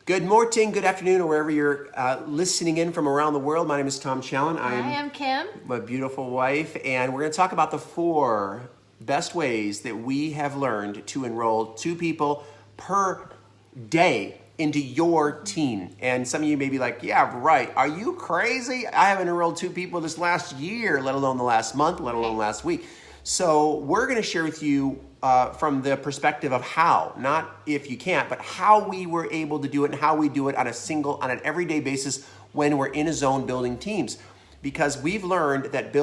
Good morning, good afternoon, or wherever you're listening in from around the world. My name is Tom Challan. I am Kim. My beautiful wife, and we're going to talk about the 4 best ways that we have learned to enroll 2 people per day into your team. And some of you may be like, yeah, right. Are you crazy? I haven't enrolled 2 people this last year, let alone the last month, let alone last week. So we're going to share with you from the perspective of how, not if you can't, but how we were able to do it and how we do it on an everyday basis when we're in a zone building teams. Because we've learned that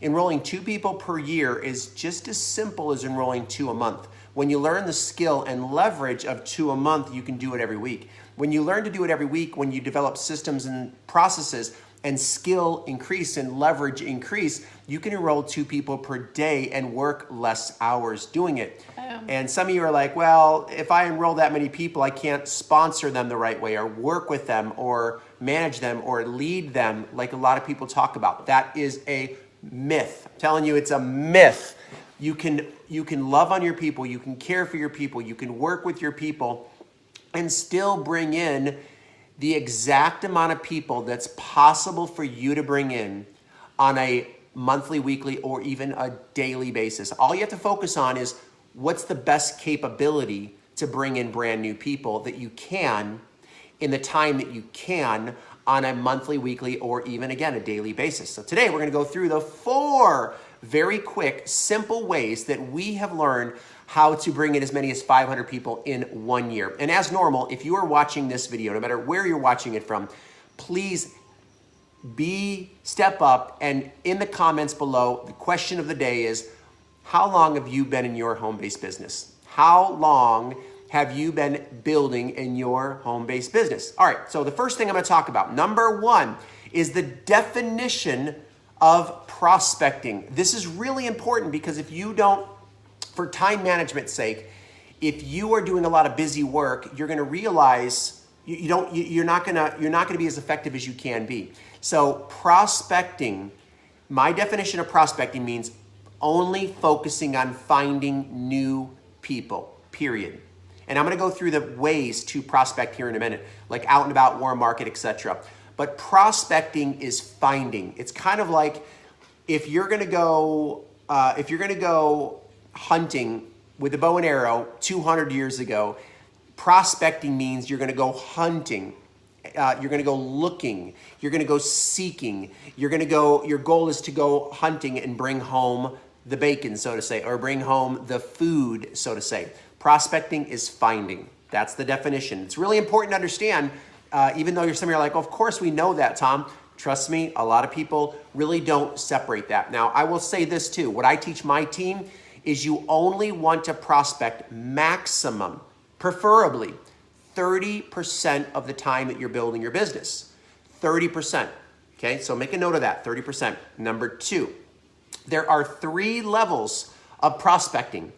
enrolling 2 people per year is just as simple as enrolling 2 a month. When you learn the skill and leverage of 2 a month, you can do it every week. When you learn to do it every week, when you develop systems and processes and skill increase and leverage increase, you can enroll 2 people per day and work less hours doing it. And some of you are like, well, if I enroll that many people, I can't sponsor them the right way or work with them or manage them or lead them like a lot of people talk about. That is a myth. I'm telling you, it's a myth. You can love on your people, you can care for your people, you can work with your people and still bring in the exact amount of people that's possible for you to bring in on a monthly, weekly, or even a daily basis. All you have to focus on is what's the best capability to bring in brand new people that you can in the time that you can on a monthly, weekly, or even, again, a daily basis. So today we're going to go through the 4 very quick, simple ways that we have learned how to bring in as many as 500 people in 1 year. And as normal, if you are watching this video, no matter where you're watching it from, please step up, and in the comments below, the question of the day is, how long have you been in your home-based business? How long have you been building in your home-based business? All right, so the first thing I'm going to talk about, number 1, is the definition of prospecting. This is really important because if you don't, for time management's sake, if you are doing a lot of busy work, you're going to realize you're not going to be as effective as you can be. So prospecting, my definition of prospecting means only focusing on finding new people, period. And I'm going to go through the ways to prospect here in a minute, like out and about, warm market, etc. But prospecting is finding. It's kind of like if you're going to go hunting with a bow and arrow 200 years ago, prospecting means you're going to go hunting. You're going to go looking. You're going to go seeking. Your goal is to go hunting and bring home the bacon, so to say, or bring home the food, so to say. Prospecting is finding. That's the definition. It's really important to understand, even though some of you are like, of course we know that, Tom. Trust me, a lot of people really don't separate that. Now, I will say this too. What I teach my team is you only want to prospect maximum, preferably 30% of the time that you're building your business. 30%. Okay, so make a note of that, 30%. Number 2, there are 3 levels of prospecting.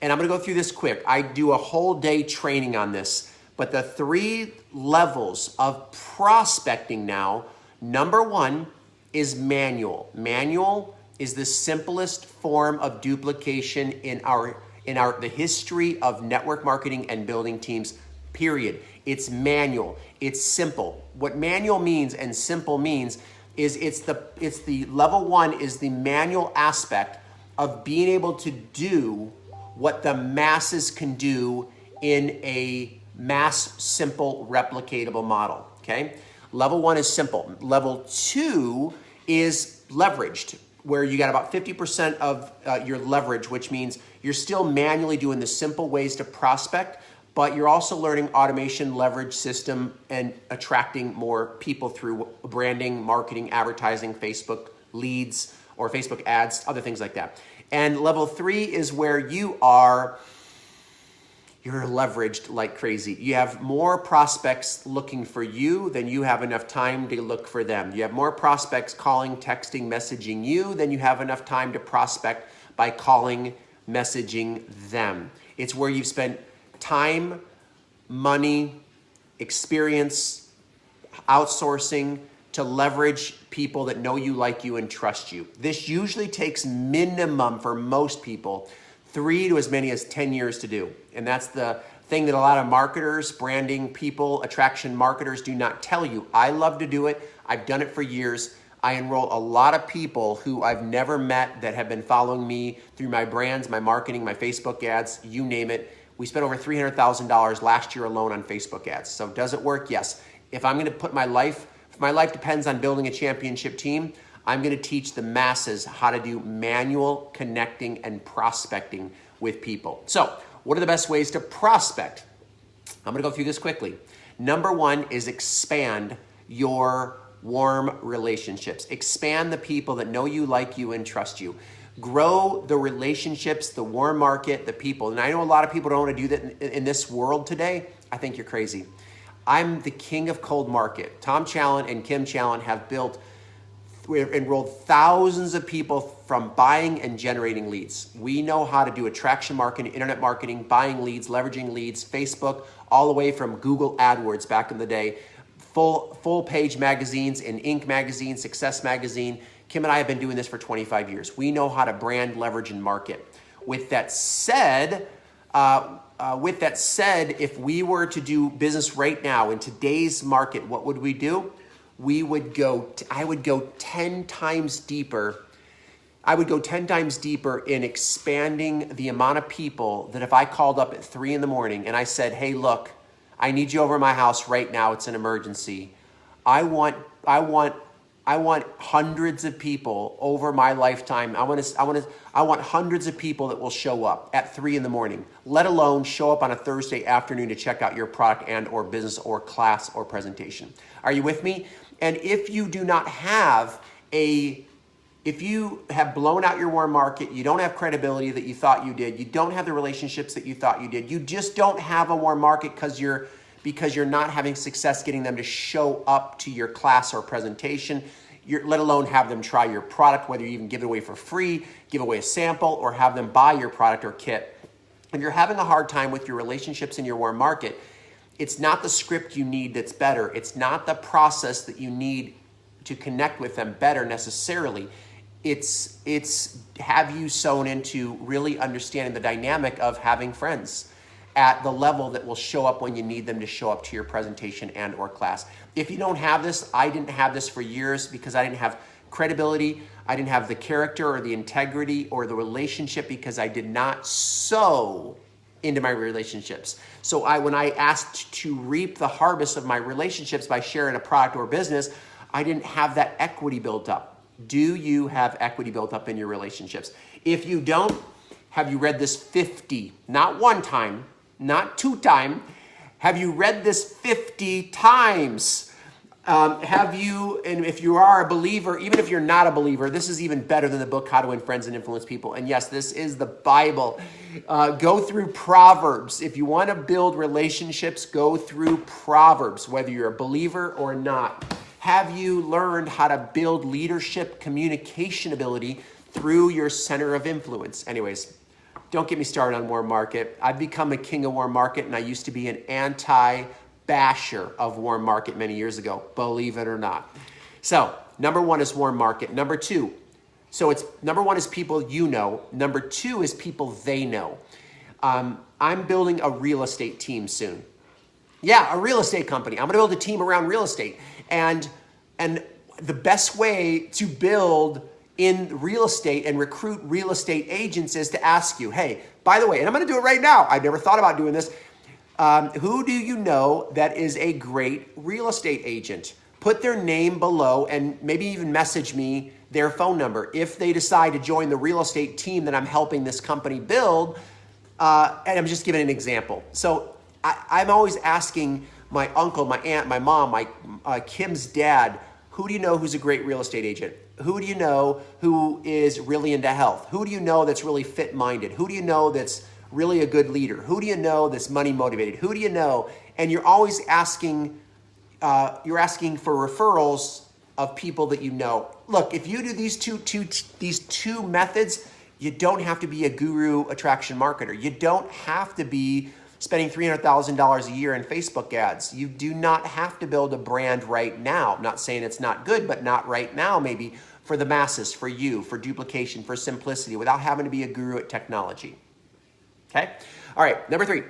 And I'm going to go through this quick. I do a whole day training on this. But the 3 levels of prospecting now, number 1 is manual. Manual is the simplest form of duplication in the history of network marketing and building teams, period. It's manual. It's simple. What manual means and simple means is it's the level 1 is the manual aspect of being able to do what the masses can do in a mass, simple, replicatable model, okay? Level 1 is simple. Level 2 is leveraged, where you got about 50% of your leverage, which means you're still manually doing the simple ways to prospect, but you're also learning automation, leverage system, and attracting more people through branding, marketing, advertising, Facebook leads, or Facebook ads, other things like that. And level 3 is where you're leveraged like crazy. You have more prospects looking for you than you have enough time to look for them. You have more prospects calling, texting, messaging you than you have enough time to prospect by calling, messaging them. It's where you've spent time, money, experience, outsourcing to leverage people that know you, like you, and trust you. This usually takes minimum for most people 3 to as many as 10 years to do. And that's the thing that a lot of marketers, branding people, attraction marketers do not tell you. I love to do it. I've done it for years. I enroll a lot of people who I've never met that have been following me through my brands, my marketing, my Facebook ads, you name it. We spent over $300,000 last year alone on Facebook ads. So does it work? Yes. If I'm going to put if my life depends on building a championship team, I'm going to teach the masses how to do manual connecting and prospecting with people. So what are the best ways to prospect? I'm going to go through this quickly. Number one is expand your warm relationships. Expand the people that know you, like you, and trust you. Grow the relationships, the warm market, the people. And I know a lot of people don't want to do that in this world today. I think you're crazy. I'm the king of cold market. Tom Challan and Kim Challan have we've enrolled thousands of people from buying and generating leads. We know how to do attraction marketing, internet marketing, buying leads, leveraging leads, Facebook, all the way from Google AdWords back in the day, full page magazines in Inc. magazine, Success magazine. Kim and I have been doing this for 25 years. We know how to brand, leverage, and market. With that said, if we were to do business right now in today's market, what would we do? I would go 10 times deeper. I would go 10 times deeper in expanding the amount of people that if I called up at 3 in the morning and I said, hey, look, I need you over my house right now. It's an emergency. I want hundreds of people over my lifetime. I want hundreds of people that will show up at 3 in the morning, let alone show up on a Thursday afternoon to check out your product and or business or class or presentation. Are you with me? And if you do not have if you have blown out your warm market, you don't have credibility that you thought you did, you don't have the relationships that you thought you did, you just don't have a warm market because you're not having success getting them to show up to your class or presentation, let alone have them try your product, whether you even give it away for free, give away a sample, or have them buy your product or kit. If you're having a hard time with your relationships in your warm market, it's not the script you need that's better. It's not the process that you need to connect with them better necessarily. It's have you sewn into really understanding the dynamic of having friends at the level that will show up when you need them to show up to your presentation and or class. If you don't have this, I didn't have this for years because I didn't have credibility, I didn't have the character or the integrity or the relationship because I did not sow into my relationships. So when I asked to reap the harvest of my relationships by sharing a product or business, I didn't have that equity built up. Do you have equity built up in your relationships? If you don't, have you read this 50, not one time, not 2 times, have you read this 50 times? Have you, and if you are a believer, even if you're not a believer, this is even better than the book, How to Win Friends and Influence People. And yes, this is the Bible. Go through Proverbs. If you want to build relationships, go through Proverbs, whether you're a believer or not. Have you learned how to build leadership communication ability through your center of influence? Anyways, don't get me started on warm market. I've become a king of warm market, and I used to be an anti-basher of warm market many years ago, believe it or not. So number 1 is warm market. Number 2, number 1 is people you know. Number 2 is people they know. I'm building a real estate team soon. Yeah, a real estate company. I'm going to build a team around real estate. And the best way to build in real estate and recruit real estate agents is to ask you, hey, by the way, and I'm going to do it right now. I've never thought about doing this. Who do you know that is a great real estate agent? Put their name below and maybe even message me their phone number. If they decide to join the real estate team that I'm helping this company build, and I'm just giving an example. So I'm always asking my uncle, my aunt, my mom, Kim's dad, who do you know who's a great real estate agent? Who do you know who is really into health? Who do you know that's really fit-minded? Who do you know that's really a good leader? Who do you know that's money motivated? Who do you know? And you're always asking, for referrals of people that you know. Look, if you do these two methods, you don't have to be a guru attraction marketer. You don't have to be spending $300,000 a year in Facebook ads. You do not have to build a brand right now. I'm not saying it's not good, but not right now, maybe for the masses, for you, for duplication, for simplicity, without having to be a guru at technology. Okay? All right, number 3.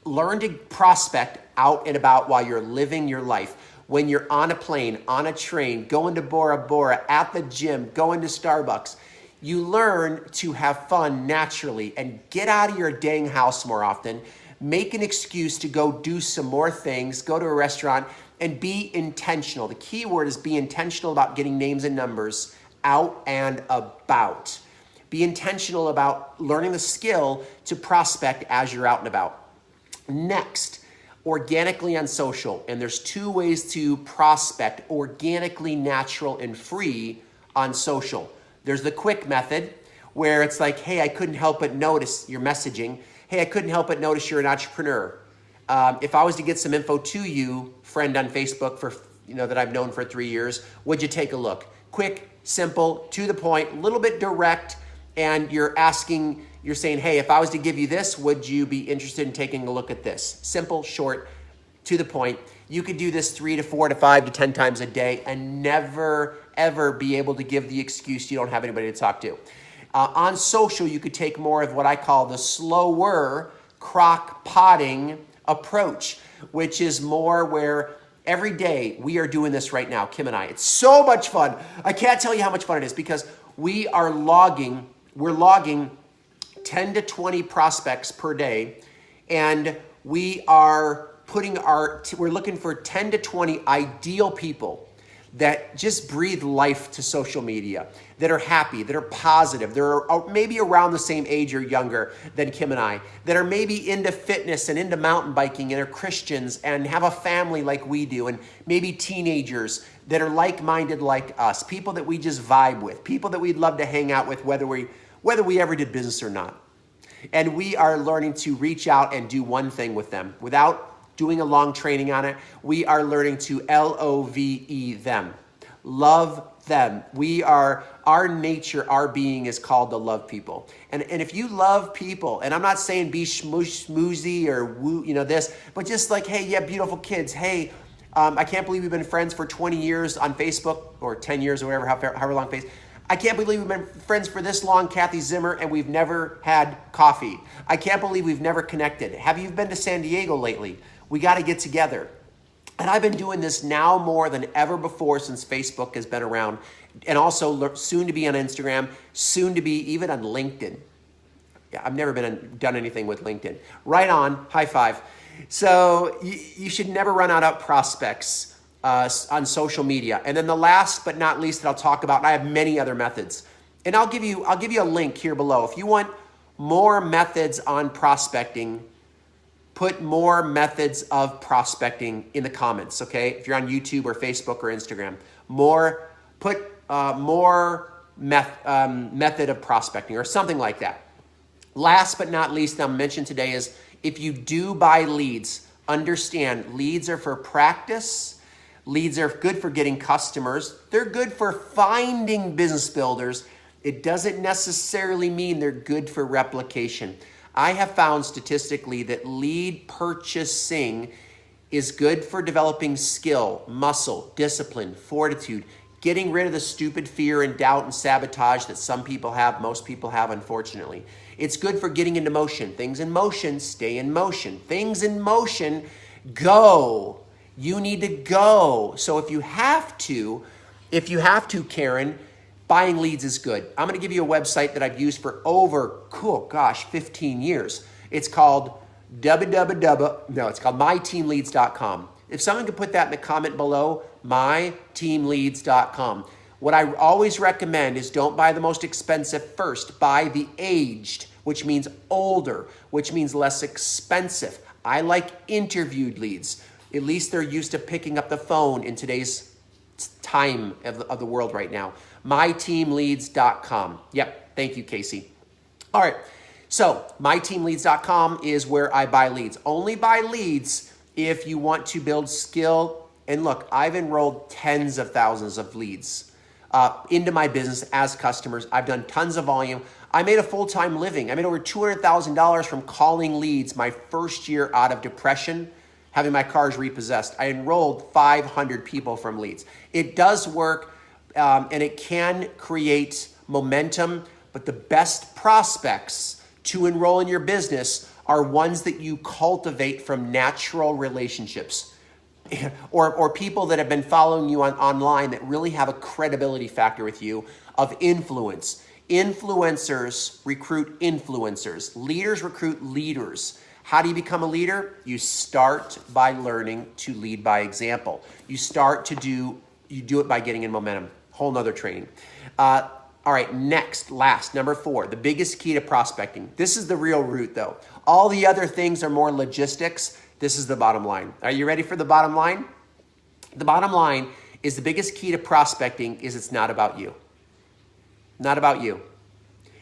Learn to prospect out and about while you're living your life. When you're on a plane, on a train, going to Bora Bora, at the gym, going to Starbucks, you learn to have fun naturally and get out of your dang house more often. Make an excuse to go do some more things, go to a restaurant, and be intentional. The key word is be intentional about getting names and numbers out and about. Be intentional about learning the skill to prospect as you're out and about. Next, organically on social. And there's two ways to prospect organically, natural, and free on social. There's the quick method where it's like, hey, I couldn't help but notice your messaging. Hey, I couldn't help but notice you're an entrepreneur. If I was to get some info to you, friend on Facebook for that I've known for 3 years, would you take a look? Quick, simple, to the point, a little bit direct, and you're saying, hey, if I was to give you this, would you be interested in taking a look at this? Simple, short, to the point. You could do this 3 to 4 to 5 to 10 times a day and never, ever be able to give the excuse you don't have anybody to talk to. On social, you could take more of what I call the slower crock-potting approach, which is more where every day we are doing this right now, Kim and I. It's so much fun. I can't tell you how much fun it is because we're logging 10 to 20 prospects per day, and we're looking for 10 to 20 ideal people that just breathe life to social media, that are happy, that are positive, they're maybe around the same age or younger than Kim and I, that are maybe into fitness and into mountain biking and are Christians and have a family like we do, and maybe teenagers that are like-minded like us, people that we just vibe with, people that we'd love to hang out with whether we ever did business or not. And we are learning to reach out and do one thing with them without doing a long training on it. We are learning to LOVE them, love them. Our nature, our being is called to love people. And if you love people, and I'm not saying be schmoozy or woo, this, but just like, hey, yeah, beautiful kids. Hey, I can't believe we've been friends for 20 years on Facebook, or 10 years or whatever, however long Facebook. I can't believe we've been friends for this long, Kathy Zimmer, and we've never had coffee. I can't believe we've never connected. Have you been to San Diego lately? We got to get together. And I've been doing this now more than ever before since Facebook has been around, and also soon to be on Instagram, soon to be even on LinkedIn. Yeah, I've never done anything with LinkedIn. Right on, high five. So you should never run out of prospects on social media. And then the last but not least that I'll talk about, and I have many other methods, and I'll give you a link here below. If you want more methods on prospecting, put more methods of prospecting in the comments, okay? If you're on YouTube or Facebook or Instagram, put more method of prospecting or something like that. Last but not least, I'll mention today is if you do buy leads, understand leads are for practice. Leads are good for getting customers. They're good for finding business builders. It doesn't necessarily mean they're good for replication. I have found statistically that lead purchasing is good for developing skill, muscle, discipline, fortitude, getting rid of the stupid fear and doubt and sabotage that some people have, most people have, unfortunately. It's good for getting into motion. Things in motion, stay in motion. Things in motion, go. You need to go. So if you have to, Karen, buying leads is good. I'm going to give you a website that I've used for over, 15 years. It's called myteamleads.com. If someone could put that in the comment below, myteamleads.com. What I always recommend is don't buy the most expensive first. Buy the aged, which means older, which means less expensive. I like interviewed leads. At least they're used to picking up the phone in today's time of the world right now. myteamleads.com. Yep, thank you, Casey. All right, so myteamleads.com is where I buy leads. Only buy leads if you want to build skill. And look, I've enrolled tens of thousands of leads into my business as customers. I've done tons of volume. I made a full-time living. I made over $200,000 from calling leads my first year out of depression, having my cars repossessed. I enrolled 500 people from leads. It does work, and it can create momentum, but the best prospects to enroll in your business are ones that you cultivate from natural relationships or people that have been following you online that really have a credibility factor with you of influence. Influencers recruit influencers. Leaders recruit leaders. How do you become a leader? You start by learning to lead by example. You do it by getting in momentum. Whole nother training. All right, last, number 4, the biggest key to prospecting. This is the real root though. All the other things are more logistics. This is the bottom line. Are you ready for the bottom line? The bottom line is the biggest key to prospecting is it's not about you. Not about you.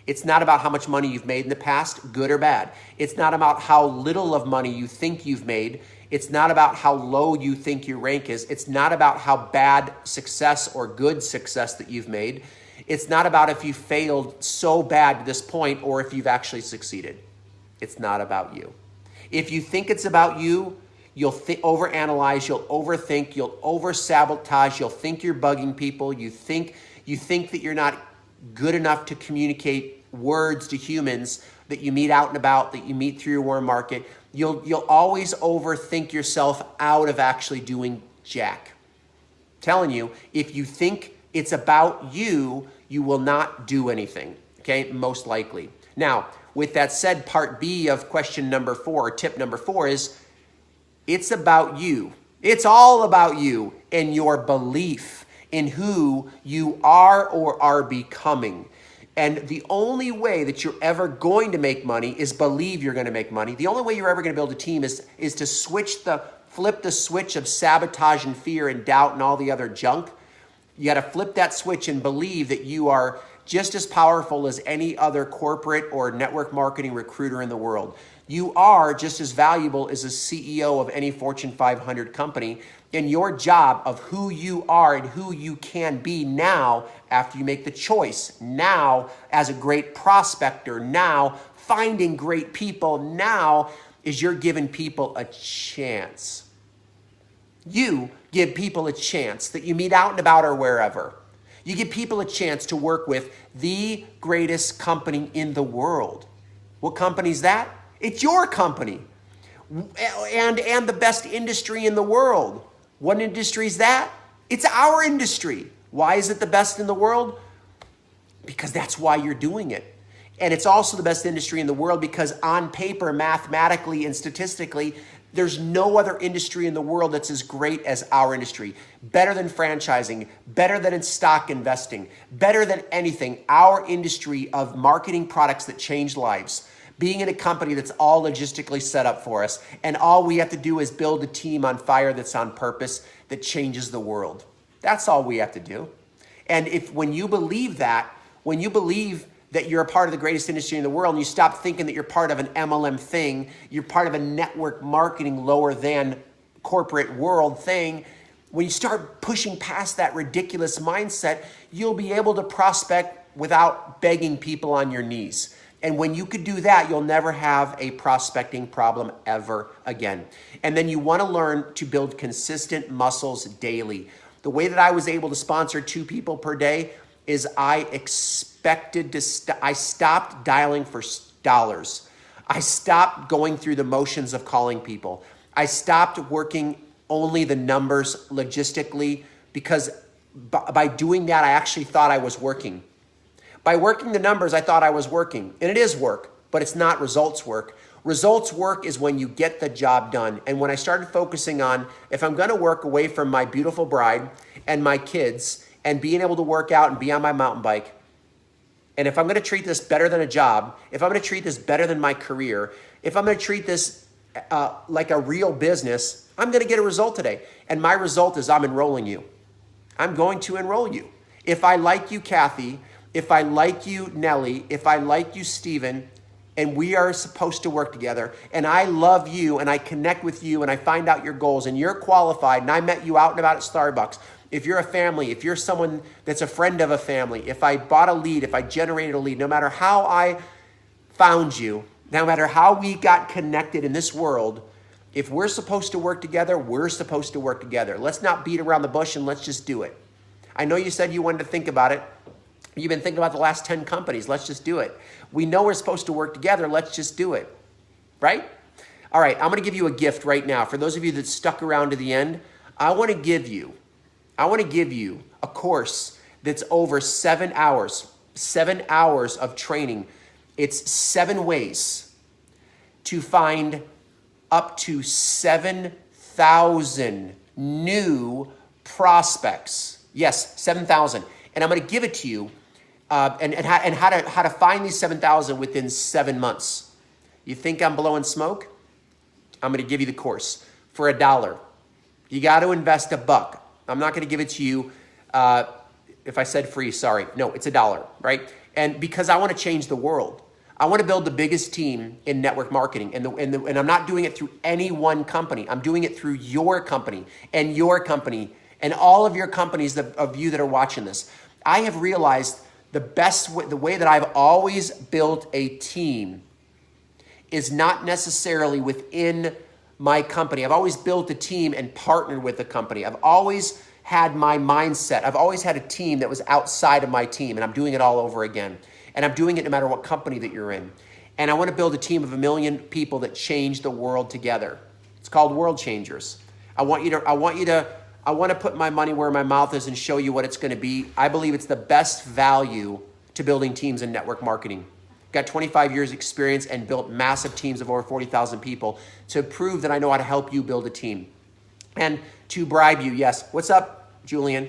It's not about how much money you've made in the past, good or bad. It's not about how little of money you think you've made. It's not about how low you think your rank is. It's not about how bad success or good success that you've made. It's not about if you failed so bad to this point or if you've actually succeeded. It's not about you. If you think it's about you, you'll overanalyze, you'll overthink, you'll over-sabotage, you'll think you're bugging people, you think that you're not good enough to communicate words to humans that you meet out and about, that you meet through your warm market. You'll always overthink yourself out of actually doing jack. I'm telling you, if you think it's about you, you will not do anything, okay? Most likely. Now, with that said, part B of question number 4, or tip number 4 is, it's about you. It's all about you and your belief in who you are or are becoming. And the only way that you're ever going to make money is believe you're going to make money. The only way you're ever going to build a team is to flip the switch of sabotage and fear and doubt and all the other junk. You got to flip that switch and believe that you are just as powerful as any other corporate or network marketing recruiter in the world. You are just as valuable as a CEO of any Fortune 500 company. And your job of who you are and who you can be now after you make the choice, now as a great prospector, now finding great people, now is you're giving people a chance. You give people a chance that you meet out and about or wherever. You give people a chance to work with the greatest company in the world. What company is that? It's your company. And the best industry in the world. What industry is that? It's our industry. Why is it the best in the world? Because that's why you're doing it. And it's also the best industry in the world because on paper, mathematically and statistically, there's no other industry in the world that's as great as our industry. Better than franchising, better than in stock investing, better than anything. Our industry of marketing products that change lives. Being in a company that's all logistically set up for us, and all we have to do is build a team on fire that's on purpose that changes the world. That's all we have to do. And when you believe that, when you believe that you're a part of the greatest industry in the world and you stop thinking that you're part of an MLM thing, you're part of a network marketing lower than corporate world thing, when you start pushing past that ridiculous mindset, you'll be able to prospect without begging people on your knees. And when you could do that, you'll never have a prospecting problem ever again. And then you want to learn to build consistent muscles daily. The way that I was able to sponsor 2 people per day is I stopped dialing for dollars. I stopped going through the motions of calling people. I stopped working only the numbers logistically because by doing that, I actually thought I was working. By working the numbers, I thought I was working. And it is work, but it's not results work. Results work is when you get the job done. And when I started focusing on, if I'm going to work away from my beautiful bride and my kids and being able to work out and be on my mountain bike, and if I'm going to treat this better than a job, if I'm going to treat this better than my career, if I'm going to treat this like a real business, I'm going to get a result today. And my result is I'm enrolling you. I'm going to enroll you. If I like you, Kathy, if I like you, Nellie, if I like you, Stephen, and we are supposed to work together, and I love you, and I connect with you, and I find out your goals, and you're qualified, and I met you out and about at Starbucks, if you're a family, if you're someone that's a friend of a family, if I bought a lead, if I generated a lead, no matter how I found you, no matter how we got connected in this world, if we're supposed to work together, we're supposed to work together. Let's not beat around the bush and let's just do it. I know you said you wanted to think about it. You've been thinking about the last 10 companies. Let's just do it. We know we're supposed to work together. Let's just do it. right? All right, I'm gonna give you a gift right now. For those of you that stuck around to the end, I wanna give you a course that's over 7 hours, 7 hours of training. It's 7 ways to find up to 7,000 new prospects. Yes, 7,000. And I'm going to give it to you and how to find these 7,000 within 7 months. You think I'm blowing smoke? I'm going to give you the course for $1. You got to invest $1. I'm not going to give it to you if I said free, sorry. No, it's $1, right? And because I want to change the world. I want to build the biggest team in network marketing, and I'm not doing it through any one company. I'm doing it through your company and all of your companies of you that are watching this. I have realized the way that I've always built a team is not necessarily within my company. I've always built a team and partnered with a company. I've always had my mindset. I've always had a team that was outside of my team, and I'm doing it all over again. And I'm doing it no matter what company that you're in. And I want to build a team of 1 million people that change the world together. It's called World Changers. I want to put my money where my mouth is and show you what it's going to be. I believe it's the best value to building teams in network marketing. Got 25 years experience and built massive teams of over 40,000 people to prove that I know how to help you build a team. And to bribe you, yes. What's up, Julian?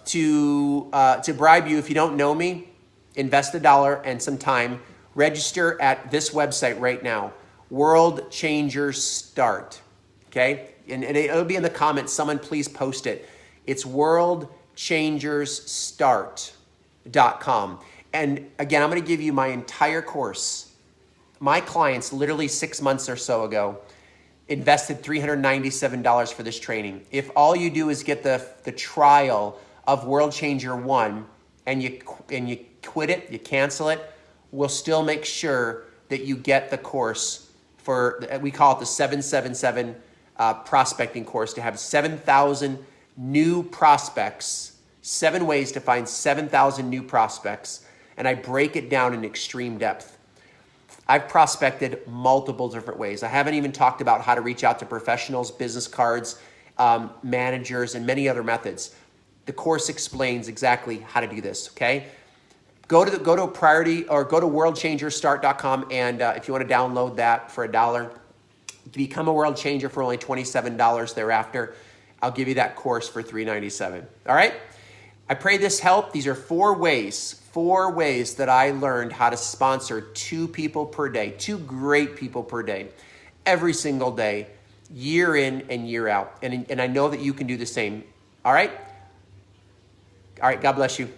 To bribe you, if you don't know me, invest $1 and some time. Register at this website right now. World Changers Start. Okay? And it'll be in the comments. Someone please post it. It's worldchangersstart.com. And again, I'm going to give you my entire course. My clients, literally 6 months or so ago, invested $397 for this training. If all you do is get the trial of World Changer 1 and you quit it, you cancel it, we'll still make sure that you get the course we call it the 777 prospecting course, to have 7,000 new prospects, 7 ways to find 7,000 new prospects. And I break it down in extreme depth. I've prospected multiple different ways. I haven't even talked about how to reach out to professionals, business cards, managers, and many other methods. The course explains exactly how to do this, okay? Go to Priority or go to worldchangerstart.com, and if you want to download that for $1, become a world changer for only $27 thereafter. I'll give you that course for $397. All right? I pray this helped. These are 4 ways that I learned how to sponsor 2 people per day, 2 great people per day, every single day, year in and year out. And I know that you can do the same. All right? All right, God bless you.